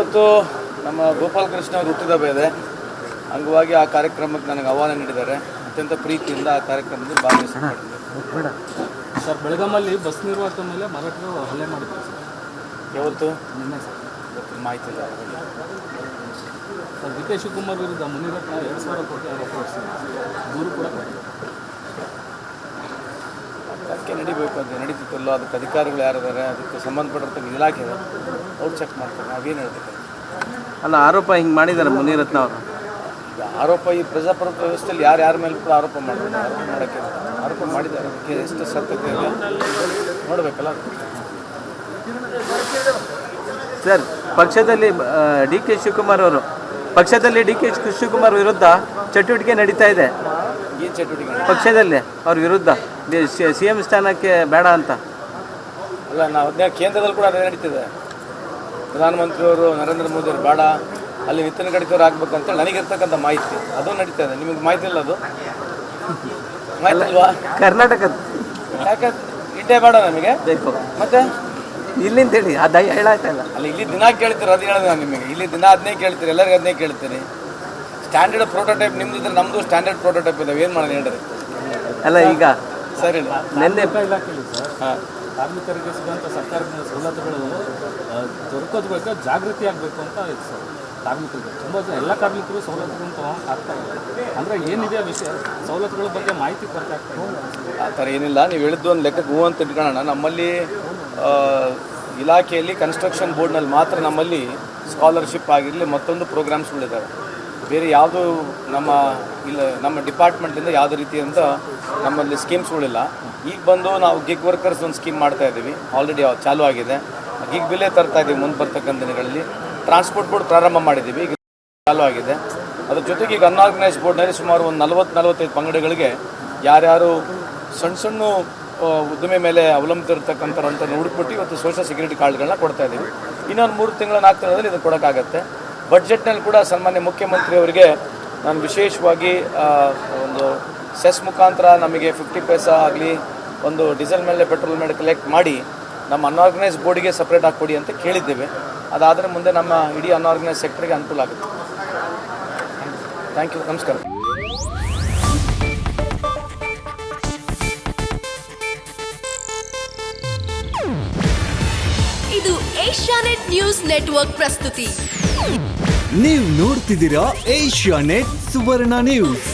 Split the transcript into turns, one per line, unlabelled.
ಇವತ್ತು ನಮ್ಮ ಗೋಪಾಲಕೃಷ್ಣ ಅವರು ಹುಟ್ಟಿದಬ್ಬ ಇದೆ. ಅಂಗವಾಗಿ ಆ ಕಾರ್ಯಕ್ರಮಕ್ಕೆ ನನಗೆ ಆಹ್ವಾನ ನೀಡಿದ್ದಾರೆ. ಅತ್ಯಂತ ಪ್ರೀತಿಯಿಂದ ಆ ಕಾರ್ಯಕ್ರಮದಲ್ಲಿ ಭಾಗವಹಿಸಿದ್ದಾರೆ.
ಸರ್, ಬೆಳಗಾಮಲ್ಲಿ ಬಸ್ ನಿರ್ವಾಹಕರ ಮೇಲೆ ಮರಾಠರು ಹಲ್ಲೆ ಮಾಡಿದ್ದಾರೆ ಸರ್.
ಯಾವತ್ತು?
ನಿನ್ನೆ ಸರ್.
ಮಾಹಿತಿ ಇಲ್ಲ.
ಸರ್, ಡಿ ಕೆ ಶಿವಕುಮಾರ್ ವಿರುದ್ಧ ಮುನಿರತ್ನ 2,000 ಕೋಟಿ ಆರೋಪ ಹೊರಿಸಿದ್ದಾರೆ. ದೂರು ಕೂಡ ಕೊಟ್ಟಿದ್ದಾರೆ.
ಅದಕ್ಕೆ ನಡಿಬೇಕು, ಅದು ನಡೀತಿತ್ತಲ್ಲೋ, ಅದಕ್ಕೆ ಅಧಿಕಾರಿಗಳು ಯಾರಿದ್ದಾರೆ, ಅದಕ್ಕೆ ಸಂಬಂಧಪಟ್ಟಿರ್ತಕ್ಕ ಇಲಾಖೆ ಇದೆ, ಅವ್ರು ಚೆಕ್ ಮಾಡ್ತಾರೆ. ನಾವೇನು ಹೇಳ್ತೀವಿ
ಅಲ್ಲ, ಆರೋಪ ಹಿಂಗೆ ಮಾಡಿದ್ದಾರೆ ಮುನಿರತ್ನ ಅವರು.
ಈಗ ಆರೋಪ ಈ ಪ್ರಜಾಪ್ರಭುತ್ವ ವ್ಯವಸ್ಥೆಯಲ್ಲಿ ಯಾರ ಮೇಲೆ ಕೂಡ ಆರೋಪ ಮಾಡ್ತಾರೆ. ಆರೋಪ ಮಾಡಿದ್ದಾರೆ, ಅದಕ್ಕೆ ಎಷ್ಟು ಸತ್ಯತೆ ಇದೆ ನೋಡಬೇಕಲ್ಲ.
ಸರ್, ಪಕ್ಷದಲ್ಲಿ ಡಿ ಕೆ ಶಿವಕುಮಾರ್ ವಿರುದ್ಧ ಚಟುವಟಿಕೆ ನಡೀತಾ ಇದೆ.
ಈ ಚಟುವಟಿಕೆ
ಪಕ್ಷದಲ್ಲಿ ಅವ್ರ ವಿರುದ್ಧ CM ಸ್ಥಾನಕ್ಕೆ ಬೇಡ ಅಂತ.
ಅಲ್ಲ, ನಾವು ಅದನ್ನ ಕೇಂದ್ರದಲ್ಲಿ ಕೂಡ ಅದೇ ನಡೀತಿದೆ. ಪ್ರಧಾನಮಂತ್ರಿಯವರು ನರೇಂದ್ರ ಮೋದಿ ಅವರು ಬೇಡ, ಅಲ್ಲಿ ನಿತಿನ್ ಗಡ್ಕರಿ ಆಗ್ಬೇಕಂತೇಳಿ ನನಗಿರ್ತಕ್ಕಂಥ ಮಾಹಿತಿ ಅದು ನಡೀತಾ ಇದೆ. ನಿಮಗೆ ಮಾಹಿತಿ ಇಲ್ಲ? ಅದು ಮಾಹಿತಿ ಇಲ್ವಾ?
ಕರ್ನಾಟಕದ
ಯಾಕೆ ಇಂಡಿಯಾ ಬೇಡ ನಮಗೆ
ಬೇಕು
ಮತ್ತೆ
ಇಲ್ಲಿಂದ ಹೇಳಿ, ಅದು ಹೇಳಾಯ್ತಲ್ಲ.
ಅಲ್ಲಿ ಇಲ್ಲಿ ದಿನ ಕೇಳ್ತೀರಿ, ಅದು ಹೇಳಿದೆ ನಾನು ನಿಮಗೆ. ಇಲ್ಲಿ ದಿನ ಅದನ್ನೇ ಕೇಳ್ತೀರಿ, ಎಲ್ಲರಿಗೂ ಅದನ್ನೇ ಕೇಳ್ತೀರಿ. ಸ್ಟ್ಯಾಂಡರ್ಡ್ ಪ್ರೋಟೋಟೈಪ್ ನಿಮ್ದಿದ್ರೆ ನಮ್ಮದು ಸ್ಟ್ಯಾಂಡರ್ಡ್ ಪ್ರೋಟೋಟೈಪ್ ಇದಾವೆ. ಏನು ಮಾಡೋದು ಹೇಳ್ರಿ?
ಅಲ್ಲ, ಈಗ
ಸರಿ
ನಿನ್ನೆ ಇಲಾಖೆಯಲ್ಲಿ ಸರ್ ಕಾರ್ಮಿಕರಿಗೆ ಸಿಗುವಂಥ ಸರ್ಕಾರದ ಸವಲತ್ತುಗಳು ದೊರಕೋದ್ಬೇಕು, ಜಾಗೃತಿ ಆಗಬೇಕು ಅಂತ ಇತ್ತು ಸರ್. ಕಾರ್ಮಿಕರಿಗೆ ತುಂಬ ಜನ, ಎಲ್ಲ ಕಾರ್ಮಿಕರು ಸವಲತ್ತುಗಳನ್ನು ತೊಗೊಂಡು ಆಗ್ತಾ ಇದೆ. ಅಂದರೆ ಏನಿದೆ ವಿಷಯ, ಸವಲತ್ತುಗಳ ಬಗ್ಗೆ ಮಾಹಿತಿ ಕೊರತೆ ಆಗ್ತಾ ಇದೆ.
ಆ ಥರ ಏನಿಲ್ಲ. ನೀವು ಹೇಳಿದ್ದು ಒಂದು ಲೆಕ್ಕಕ್ಕೆ ಹೂ ಅಂತ ಇಟ್ಕೊಳ್ಳೋಣ. ನಮ್ಮಲ್ಲಿ ಇಲಾಖೆಯಲ್ಲಿ ಕನ್ಸ್ಟ್ರಕ್ಷನ್ ಬೋರ್ಡ್ನಲ್ಲಿ ಮಾತ್ರ ನಮ್ಮಲ್ಲಿ ಸ್ಕಾಲರ್ಶಿಪ್ ಆಗಿರಲಿ ಮತ್ತೊಂದು ಪ್ರೋಗ್ರಾಮ್ಸ್ಗಳಿದ್ದಾವೆ. ಬೇರೆ ಯಾವುದೂ ನಮ್ಮ ಡಿಪಾರ್ಟ್ಮೆಂಟಿಂದ ಯಾವುದೇ ರೀತಿಯಿಂದ ನಮ್ಮಲ್ಲಿ ಸ್ಕೀಮ್ಸ್ಗಳಿಲ್ಲ. ಈಗ ಬಂದು ನಾವು ಗಿಗ್ ವರ್ಕರ್ಸ್ ಒಂದು ಸ್ಕೀಮ್ ಮಾಡ್ತಾ ಇದ್ದೀವಿ, ಆಲ್ರೆಡಿ ಚಾಲೂ ಆಗಿದೆ. ಗಿಗ್ ಬಿಲ್ಲೇ ತರ್ತಾ ಇದ್ದೀವಿ ಮುಂದೆ ಬರ್ತಕ್ಕಂಥ ದಿನಗಳಲ್ಲಿ. ಟ್ರಾನ್ಸ್ಪೋರ್ಟ್ ಬೋರ್ಡ್ ಪ್ರಾರಂಭ ಮಾಡಿದ್ದೀವಿ, ಈಗ ಚಾಲೂ ಆಗಿದೆ. ಅದ್ರ ಜೊತೆಗೆ ಈಗ ಅನ್ಆರ್ಗನೈಸ್ ಬೋರ್ಡ್ನಲ್ಲಿ ಸುಮಾರು ಒಂದು 40-45 ಪಂಗಡಗಳಿಗೆ ಯಾರ್ಯಾರು ಸಣ್ಣ ಉದ್ದಿಮೆ ಮೇಲೆ ಅವಲಂಬಿಸಿರ್ತಕ್ಕಂಥವ್ರಂತ ಹುಡುಕ್ಬಿಟ್ಟು ಇವತ್ತು ಸೋಷಿಯಲ್ ಸೆಕ್ಯೂರಿಟಿ ಕಾರ್ಡ್ಗಳನ್ನ ಕೊಡ್ತಾ ಇದ್ದೀವಿ. ಇನ್ನೊಂದು 3 ತಿಂಗಳ 4 ತಿಂಗಳಲ್ಲಿ ಇದು ಕೊಡೋಕ್ಕಾಗತ್ತೆ. ಬಡ್ಜೆಟ್ನಲ್ಲಿ ಕೂಡ ಸನ್ಮಾನ್ಯ ಮುಖ್ಯಮಂತ್ರಿಯವರಿಗೆ ನಾನು ವಿಶೇಷವಾಗಿ ಒಂದು ಸೆಸ್ ಮುಖಾಂತರ ನಮಗೆ 50 ಪೈಸಾ ಆಗಲಿ ಒಂದು ಡೀಸೆಲ್ ಮೇಲೆ ಪೆಟ್ರೋಲ್ ಮೇಲೆ ಕಲೆಕ್ಟ್ ಮಾಡಿ ನಮ್ಮ ಅನ್ಆರ್ಗನೈಸ್ ಬೋರ್ಡಿಗೆ ಸಪ್ರೇಟ್ ಆಗಿ ಕೊಡಿ ಅಂತ ಕೇಳಿದ್ದೇವೆ. ಅದಾದರೆ ಮುಂದೆ ನಮ್ಮ ಇಡೀ ಅನ್ಆರ್ಗನೈಸ್ ಸೆಕ್ಟರ್ಗೆ ಅನುಕೂಲ ಆಗುತ್ತೆ. ಥ್ಯಾಂಕ್ ಯು, ನಮಸ್ಕಾರ.
ಇದು ಏಷ್ಯಾನೆಟ್ ನ್ಯೂಸ್ ನೆಟ್ವರ್ಕ್ ಪ್ರಸ್ತುತಿ.
ನೀವು ನೋಡ್ತಿದ್ದೀರಾ ಏಷ್ಯಾನೆಟ್ ಸುವರ್ಣ ನ್ಯೂಸ್.